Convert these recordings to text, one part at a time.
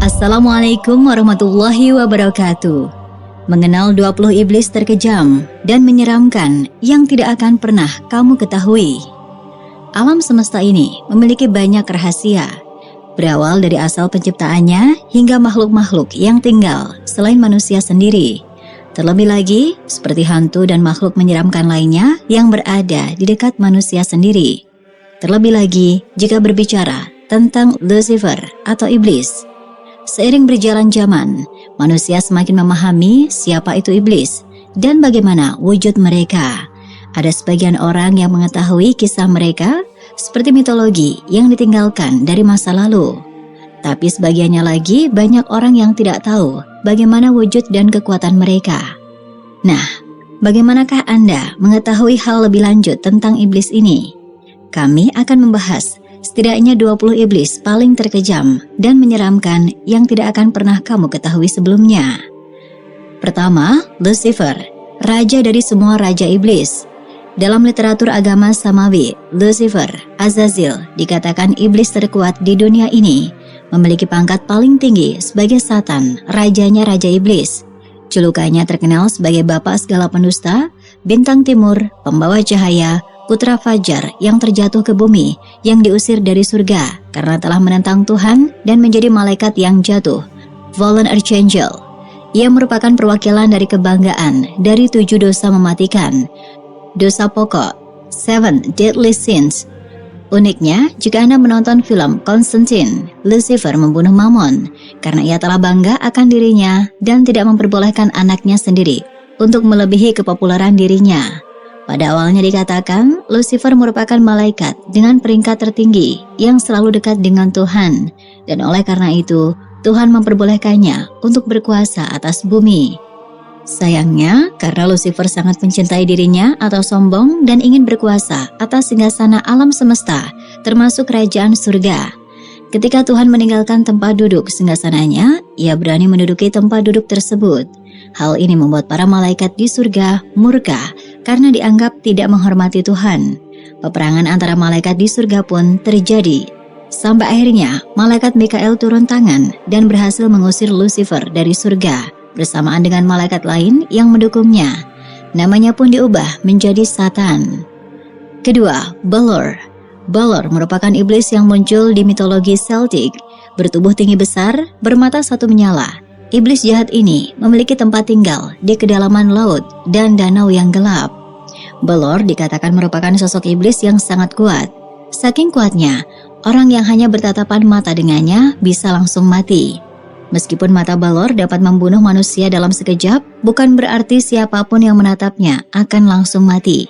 Assalamualaikum warahmatullahi wabarakatuh. Mengenal 20 iblis terkejam dan menyeramkan yang tidak akan pernah kamu ketahui. Alam semesta ini memiliki banyak rahasia, berawal dari asal penciptaannya hingga makhluk-makhluk yang tinggal selain manusia sendiri. Terlebih lagi, seperti hantu dan makhluk menyeramkan lainnya yang berada di dekat manusia sendiri. Terlebih lagi, jika berbicara tentang Lucifer atau iblis. Seiring berjalan zaman, manusia semakin memahami siapa itu iblis dan bagaimana wujud mereka. Ada sebagian orang yang mengetahui kisah mereka seperti mitologi yang ditinggalkan dari masa lalu. Tapi sebagiannya lagi banyak orang yang tidak tahu bagaimana wujud dan kekuatan mereka. Nah, bagaimanakah Anda mengetahui hal lebih lanjut tentang iblis ini? Kami akan membahas setidaknya 20 iblis paling terkejam dan menyeramkan yang tidak akan pernah kamu ketahui sebelumnya. Pertama, Lucifer, raja dari semua raja iblis. Dalam literatur agama Samawi, Lucifer, Azazil, dikatakan iblis terkuat di dunia ini, memiliki pangkat paling tinggi sebagai Satan, rajanya raja iblis. Julukannya terkenal sebagai bapak segala pendusta, bintang timur, pembawa cahaya, putra fajar yang terjatuh ke bumi, yang diusir dari surga karena telah menentang Tuhan dan menjadi malaikat yang jatuh, fallen archangel. Ia merupakan perwakilan dari kebanggaan dari 7 dosa mematikan, dosa pokok, 7 deadly sins. Uniknya, jika Anda menonton film Constantine, Lucifer membunuh Mammon karena ia telah bangga akan dirinya dan tidak memperbolehkan anaknya sendiri untuk melebihi kepopuleran dirinya. Pada awalnya dikatakan, Lucifer merupakan malaikat dengan peringkat tertinggi yang selalu dekat dengan Tuhan, dan oleh karena itu, Tuhan memperbolehkannya untuk berkuasa atas bumi. Sayangnya, karena Lucifer sangat mencintai dirinya atau sombong dan ingin berkuasa atas singgasana alam semesta, termasuk kerajaan surga. Ketika Tuhan meninggalkan tempat duduk singgasananya, ia berani menduduki tempat duduk tersebut. Hal ini membuat para malaikat di surga murka karena dianggap tidak menghormati Tuhan. Peperangan antara malaikat di surga pun terjadi. Sampai akhirnya, malaikat Mikael turun tangan dan berhasil mengusir Lucifer dari surga bersamaan dengan malaikat lain yang mendukungnya. Namanya pun diubah menjadi Satan. Kedua, Balor. Balor merupakan iblis yang muncul di mitologi Celtic, bertubuh tinggi besar, bermata satu menyala. Iblis jahat ini memiliki tempat tinggal di kedalaman laut dan danau yang gelap. Balor dikatakan merupakan sosok iblis yang sangat kuat. Saking kuatnya, orang yang hanya bertatapan mata dengannya bisa langsung mati. Meskipun mata Balor dapat membunuh manusia dalam sekejap, bukan berarti siapapun yang menatapnya akan langsung mati.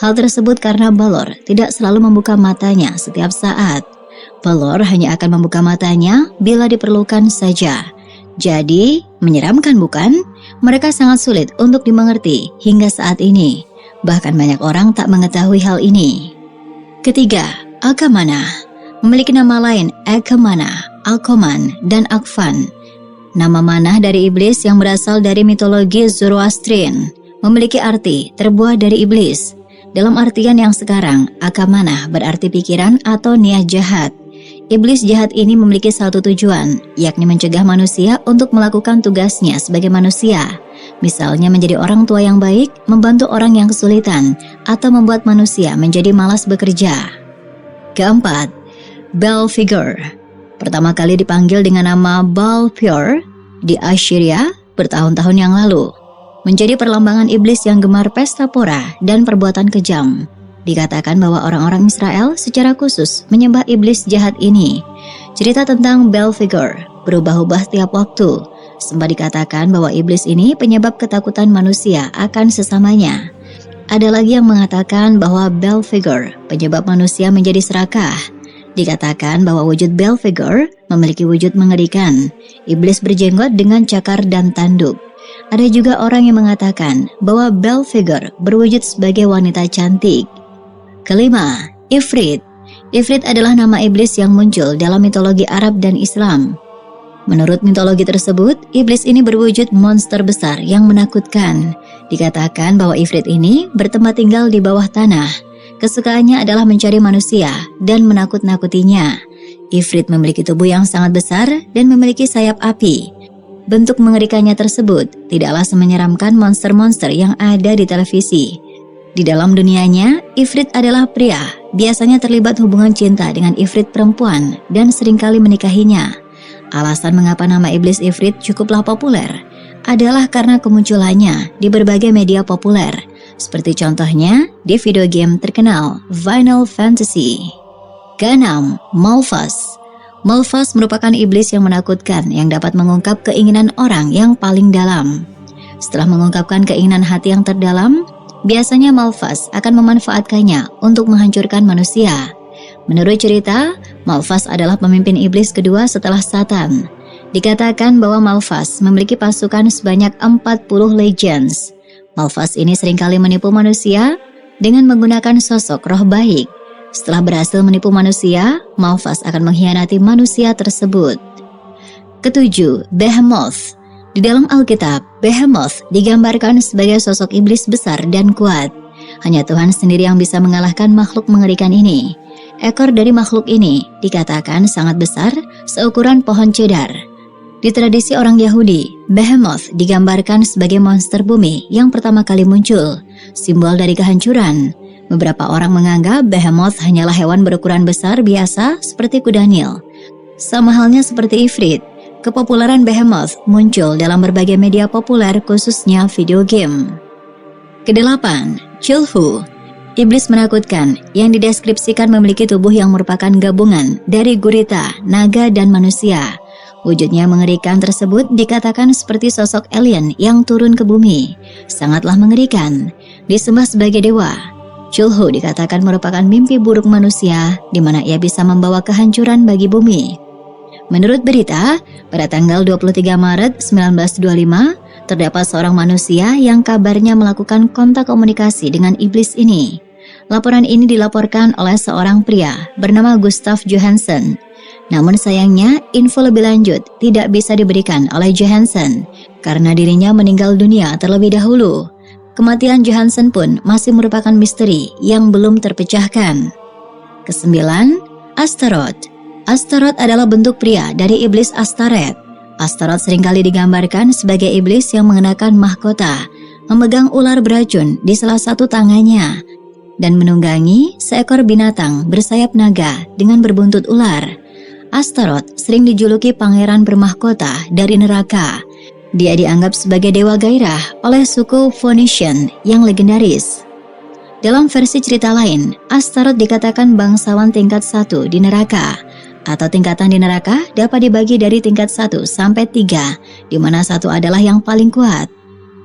Hal tersebut karena Balor tidak selalu membuka matanya setiap saat. Balor hanya akan membuka matanya bila diperlukan saja. Jadi, menyeramkan bukan? Mereka sangat sulit untuk dimengerti hingga saat ini. Bahkan banyak orang tak mengetahui hal ini. Ketiga, Akamana. Memiliki nama lain Akamana, Alkoman, dan Akvan. Nama manah dari iblis yang berasal dari mitologi Zoroastrian. Memiliki arti terbuat dari iblis. Dalam artian yang sekarang, Akamana berarti pikiran atau niat jahat. Iblis jahat ini memiliki satu tujuan, yakni mencegah manusia untuk melakukan tugasnya sebagai manusia. Misalnya menjadi orang tua yang baik, membantu orang yang kesulitan, atau membuat manusia menjadi malas bekerja. Keempat, Belphegor. Pertama kali dipanggil dengan nama Balpeor di Assyria bertahun-tahun yang lalu. Menjadi perlambangan iblis yang gemar pesta pora dan perbuatan kejam. Dikatakan bahwa orang-orang Israel secara khusus menyembah iblis jahat ini. Cerita tentang Belphegor berubah-ubah setiap waktu. Sempat dikatakan bahwa iblis ini penyebab ketakutan manusia akan sesamanya. Ada lagi yang mengatakan bahwa Belphegor penyebab manusia menjadi serakah. Dikatakan bahwa wujud Belphegor memiliki wujud mengerikan. Iblis berjenggot dengan cakar dan tanduk. Ada juga orang yang mengatakan bahwa Belphegor berwujud sebagai wanita cantik. Kelima, Ifrit. Ifrit adalah nama iblis yang muncul dalam mitologi Arab dan Islam. Menurut mitologi tersebut, iblis ini berwujud monster besar yang menakutkan. Dikatakan bahwa Ifrit ini bertempat tinggal di bawah tanah. Kesukaannya adalah mencari manusia dan menakut-nakutinya. Ifrit memiliki tubuh yang sangat besar dan memiliki sayap api. Bentuk mengerikannya tersebut tidaklah semenyeramkan monster-monster yang ada di televisi. Di dalam dunianya, Ifrit adalah pria, biasanya terlibat hubungan cinta dengan Ifrit perempuan dan seringkali menikahinya. Alasan mengapa nama iblis Ifrit cukuplah populer adalah karena kemunculannya di berbagai media populer, seperti contohnya di video game terkenal Final Fantasy. Keenam, Malphas. Malphas merupakan iblis yang menakutkan yang dapat mengungkap keinginan orang yang paling dalam. Setelah mengungkapkan keinginan hati yang terdalam, biasanya Malphas akan memanfaatkannya untuk menghancurkan manusia. Menurut cerita, Malphas adalah pemimpin iblis kedua setelah Satan. Dikatakan bahwa Malphas memiliki pasukan sebanyak 40 legends. Malphas ini seringkali menipu manusia dengan menggunakan sosok roh baik. Setelah berhasil menipu manusia, Malphas akan mengkhianati manusia tersebut. Ketujuh, Behemoth. Di dalam Alkitab, Behemoth digambarkan sebagai sosok iblis besar dan kuat. Hanya Tuhan sendiri yang bisa mengalahkan makhluk mengerikan ini. Ekor dari makhluk ini dikatakan sangat besar, seukuran pohon cedar. Di tradisi orang Yahudi, Behemoth digambarkan sebagai monster bumi yang pertama kali muncul, simbol dari kehancuran. Beberapa orang menganggap Behemoth hanyalah hewan berukuran besar biasa seperti kuda Nil. Sama halnya seperti Ifrit, kepopuleran Behemoth muncul dalam berbagai media populer khususnya video game. Kedelapan, Chilhu. Iblis menakutkan yang dideskripsikan memiliki tubuh yang merupakan gabungan dari gurita, naga, dan manusia. Wujudnya mengerikan tersebut dikatakan seperti sosok alien yang turun ke bumi. Sangatlah mengerikan, disembah sebagai dewa. Chilhu dikatakan merupakan mimpi buruk manusia di mana ia bisa membawa kehancuran bagi bumi. Menurut berita, pada tanggal 23 Maret 1925, terdapat seorang manusia yang kabarnya melakukan kontak komunikasi dengan iblis ini. Laporan ini dilaporkan oleh seorang pria bernama Gustav Johansen. Namun sayangnya, info lebih lanjut tidak bisa diberikan oleh Johansen karena dirinya meninggal dunia terlebih dahulu. Kematian Johansen pun masih merupakan misteri yang belum terpecahkan. Kesembilan, Astaroth. Astaroth adalah bentuk pria dari iblis Astaret. Astaroth seringkali digambarkan sebagai iblis yang mengenakan mahkota, memegang ular beracun di salah satu tangannya, dan menunggangi seekor binatang bersayap naga dengan berbuntut ular. Astaroth sering dijuluki pangeran bermahkota dari neraka. Dia dianggap sebagai dewa gairah oleh suku Phoenician yang legendaris. Dalam versi cerita lain, Astaroth dikatakan bangsawan tingkat 1 di neraka, atau tingkatan di neraka dapat dibagi dari tingkat 1 sampai 3, di mana 1 adalah yang paling kuat.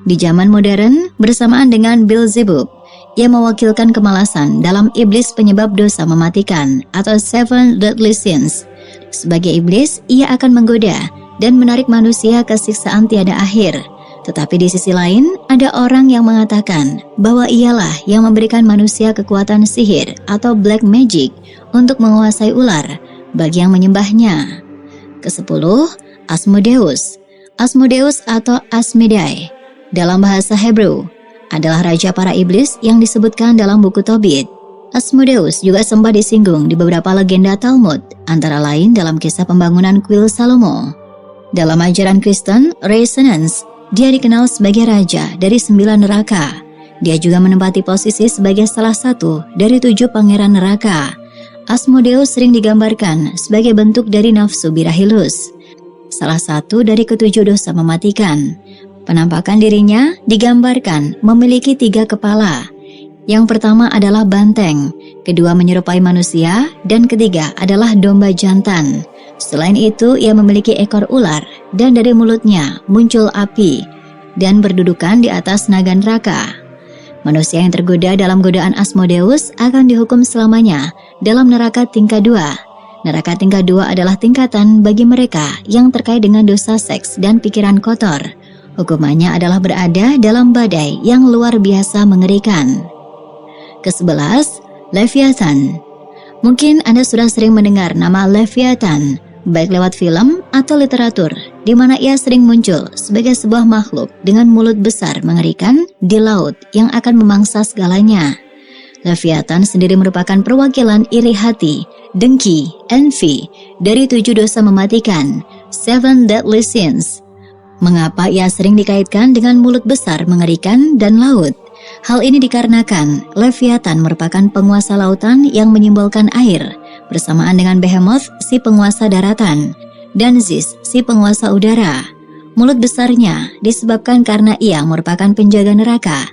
Di zaman modern, bersamaan dengan Beelzebub, ia mewakilkan kemalasan dalam iblis penyebab dosa mematikan atau Seven Deadly Sins. Sebagai iblis, ia akan menggoda dan menarik manusia ke siksaan tiada akhir. Tetapi di sisi lain, ada orang yang mengatakan bahwa ialah yang memberikan manusia kekuatan sihir atau black magic untuk menguasai ular bagi yang menyembahnya. Kesepuluh, Asmodeus. Asmodeus atau Asmedai dalam bahasa Hebrew adalah raja para iblis yang disebutkan dalam buku Tobit. Asmodeus juga sempat disinggung di beberapa legenda Talmud, antara lain dalam kisah pembangunan kuil Salomo. Dalam ajaran Kristen, Resonance, dia dikenal sebagai raja dari 9 neraka. Dia juga menempati posisi sebagai salah satu dari 7 pangeran neraka. Asmodeus sering digambarkan sebagai bentuk dari nafsu birahilus, salah satu dari ke-7 dosa mematikan. Penampakan dirinya digambarkan memiliki 3 kepala. Yang pertama adalah banteng, kedua menyerupai manusia, dan ketiga adalah domba jantan. Selain itu, ia memiliki ekor ular, dan dari mulutnya muncul api, dan berdudukan di atas naga neraka. Manusia yang tergoda dalam godaan Asmodeus akan dihukum selamanya dalam neraka tingkat 2. Neraka tingkat 2 adalah tingkatan bagi mereka yang terkait dengan dosa seks dan pikiran kotor. Hukumannya adalah berada dalam badai yang luar biasa mengerikan. Ke-11, Leviathan. Mungkin Anda sudah sering mendengar nama Leviathan, baik lewat film atau literatur, di mana ia sering muncul sebagai sebuah makhluk dengan mulut besar mengerikan di laut yang akan memangsa segalanya. Leviathan sendiri merupakan perwakilan iri hati, dengki, envy dari 7 dosa mematikan, 7 deadly sins. Mengapa ia sering dikaitkan dengan mulut besar mengerikan dan laut? Hal ini dikarenakan Leviathan merupakan penguasa lautan yang menyimbolkan air, bersamaan dengan Behemoth si penguasa daratan, dan Zeus si penguasa udara. Mulut besarnya disebabkan karena ia merupakan penjaga neraka,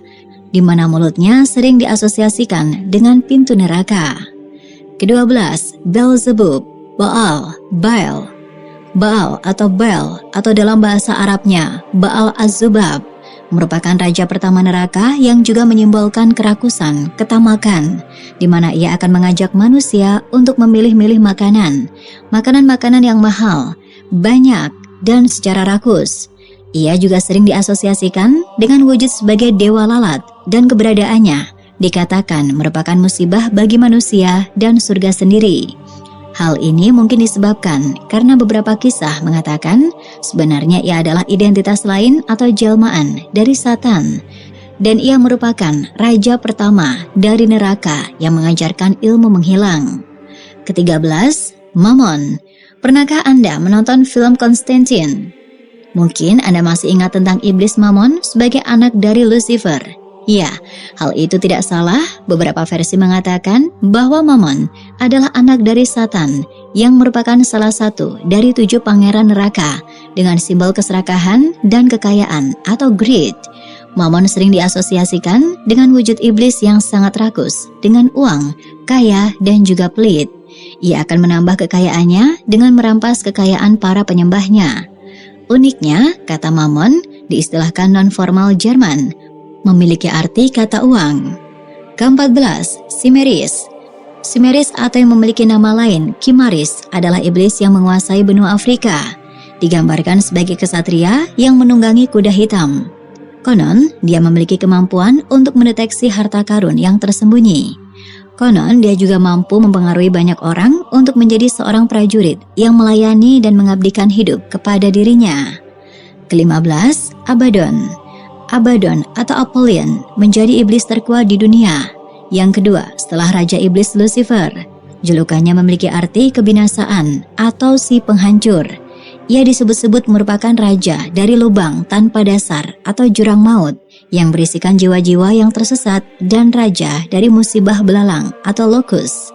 di mana mulutnya sering diasosiasikan dengan pintu neraka. Ke-12, Beelzebub, Baal, Baal. Baal atau Baal atau dalam bahasa Arabnya Baal Az-Zubab merupakan raja pertama neraka yang juga menyimbolkan kerakusan, ketamakan, di mana ia akan mengajak manusia untuk memilih-milih makanan yang mahal, banyak, dan secara rakus. Ia juga sering diasosiasikan dengan wujud sebagai dewa lalat dan keberadaannya dikatakan merupakan musibah bagi manusia dan surga sendiri. Hal ini mungkin disebabkan karena beberapa kisah mengatakan sebenarnya ia adalah identitas lain atau jelmaan dari Satan, dan ia merupakan raja pertama dari neraka yang mengajarkan ilmu menghilang. Ke-13, Mammon. Pernahkah Anda menonton film Constantine? Mungkin Anda masih ingat tentang iblis Mammon sebagai anak dari Lucifer. Ya, hal itu tidak salah. Beberapa versi mengatakan bahwa Mammon adalah anak dari Satan yang merupakan salah satu dari 7 pangeran neraka dengan simbol keserakahan dan kekayaan atau greed. Mammon sering diasosiasikan dengan wujud iblis yang sangat rakus, dengan uang, kaya, dan juga pelit. Ia akan menambah kekayaannya dengan merampas kekayaan para penyembahnya. Uniknya, kata Mammon diistilahkan non-formal Jerman, memiliki arti kata uang. Ke-14, Cimeris. Cimeris atau yang memiliki nama lain, Kimaris, adalah iblis yang menguasai benua Afrika. Digambarkan sebagai kesatria yang menunggangi kuda hitam. Konon, dia memiliki kemampuan untuk mendeteksi harta karun yang tersembunyi. Konon, dia juga mampu mempengaruhi banyak orang untuk menjadi seorang prajurit yang melayani dan mengabdikan hidup kepada dirinya. Ke-15, Abaddon. Abaddon atau Apollyon menjadi iblis terkuat di dunia. Yang kedua setelah Raja Iblis Lucifer. Julukannya memiliki arti kebinasaan atau si penghancur. Ia disebut-sebut merupakan raja dari lubang tanpa dasar atau jurang maut yang berisikan jiwa-jiwa yang tersesat dan raja dari musibah belalang atau lokus.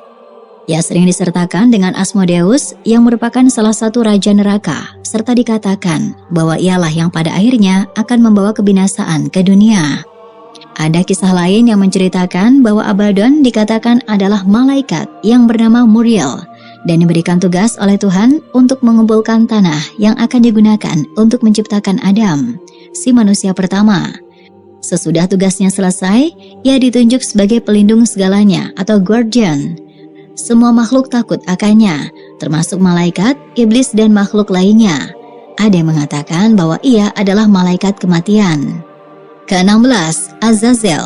Ia sering disertakan dengan Asmodeus yang merupakan salah satu raja neraka, serta dikatakan bahwa ialah yang pada akhirnya akan membawa kebinasaan ke dunia. Ada kisah lain yang menceritakan bahwa Abaddon dikatakan adalah malaikat yang bernama Muriel dan diberikan tugas oleh Tuhan untuk mengumpulkan tanah yang akan digunakan untuk menciptakan Adam, si manusia pertama. Sesudah tugasnya selesai, ia ditunjuk sebagai pelindung segalanya atau guardian. Semua makhluk takut akannya, termasuk malaikat, iblis, dan makhluk lainnya. Ada yang mengatakan bahwa ia adalah malaikat kematian. Ke-16, Azazel.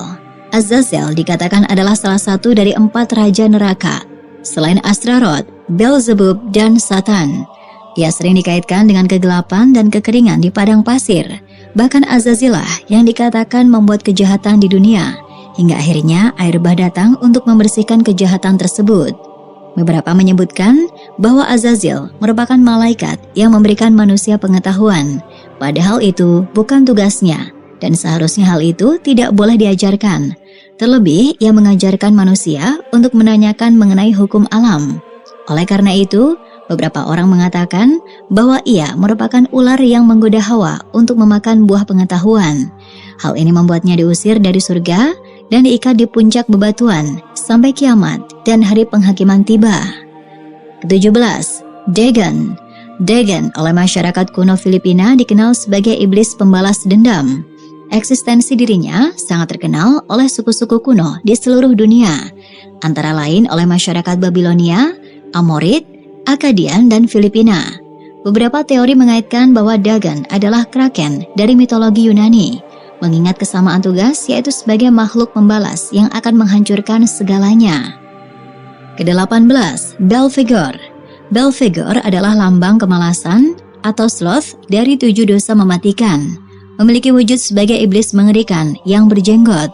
Azazel dikatakan adalah salah satu dari 4 raja neraka, selain Astaroth, Beelzebub, dan Satan. Ia sering dikaitkan dengan kegelapan dan kekeringan di padang pasir. Bahkan Azazilah yang dikatakan membuat kejahatan di dunia, hingga akhirnya air bah datang untuk membersihkan kejahatan tersebut. Beberapa menyebutkan bahwa Azazel merupakan malaikat yang memberikan manusia pengetahuan, padahal itu bukan tugasnya, dan seharusnya hal itu tidak boleh diajarkan. Terlebih, ia mengajarkan manusia untuk menanyakan mengenai hukum alam. Oleh karena itu, beberapa orang mengatakan bahwa ia merupakan ular yang menggoda Hawa untuk memakan buah pengetahuan. Hal ini membuatnya diusir dari surga dan diikat di puncak bebatuan sampai kiamat dan hari penghakiman tiba. Ke-17, Dagon. Dagon oleh masyarakat kuno Filipina dikenal sebagai iblis pembalas dendam. Eksistensi dirinya sangat terkenal oleh suku-suku kuno di seluruh dunia, antara lain oleh masyarakat Babilonia, Amorit, Akkadian, dan Filipina. Beberapa teori mengaitkan bahwa Dagon adalah kraken dari mitologi Yunani, mengingat kesamaan tugas yaitu sebagai makhluk pembalas yang akan menghancurkan segalanya. Ke-18, Belphegor. Belphegor adalah lambang kemalasan atau sloth dari 7 dosa mematikan. Memiliki wujud sebagai iblis mengerikan yang berjenggot.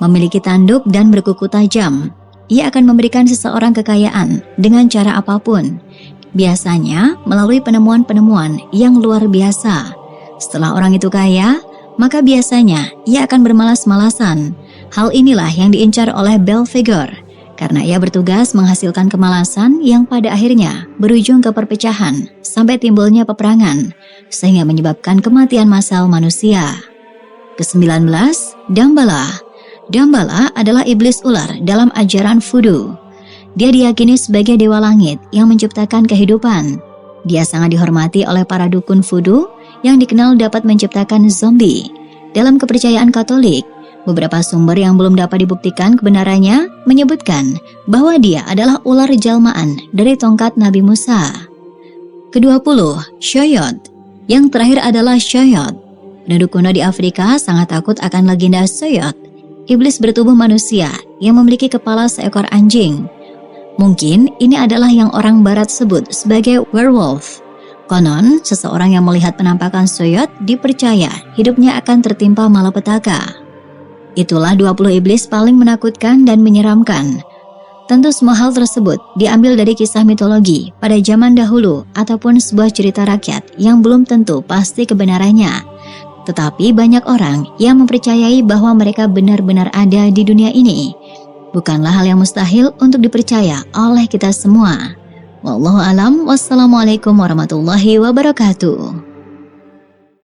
memiliki tanduk dan berkuku tajam. Ia akan memberikan seseorang kekayaan dengan cara apapun, biasanya melalui penemuan-penemuan yang luar biasa. Setelah orang itu kaya, maka biasanya ia akan bermalas-malasan. Hal inilah yang diincar oleh Belphegor, karena ia bertugas menghasilkan kemalasan yang pada akhirnya berujung ke perpecahan sampai timbulnya peperangan, sehingga menyebabkan kematian massal manusia. Ke-19, Damballa. Damballa adalah iblis ular dalam ajaran voodoo. Dia diyakini sebagai dewa langit yang menciptakan kehidupan. Dia sangat dihormati oleh para dukun voodoo yang dikenal dapat menciptakan zombie. Dalam kepercayaan Katolik, beberapa sumber yang belum dapat dibuktikan kebenarannya menyebutkan bahwa dia adalah ular jalmaan dari tongkat Nabi Musa. Ke-20, Shoyot. Yang terakhir adalah Shoyot. Penduduk kuno di Afrika sangat takut akan legenda Shoyot, iblis bertubuh manusia yang memiliki kepala seekor anjing. Mungkin ini adalah yang orang barat sebut sebagai werewolf. Konon, seseorang yang melihat penampakan Shoyot dipercaya hidupnya akan tertimpa malapetaka. Itulah 20 iblis paling menakutkan dan menyeramkan. Tentu semua hal tersebut diambil dari kisah mitologi pada zaman dahulu ataupun sebuah cerita rakyat yang belum tentu pasti kebenarannya. Tetapi banyak orang yang mempercayai bahwa mereka benar-benar ada di dunia ini. Bukanlah hal yang mustahil untuk dipercaya oleh kita semua. Wallahu alam, wassalamualaikum warahmatullahi wabarakatuh.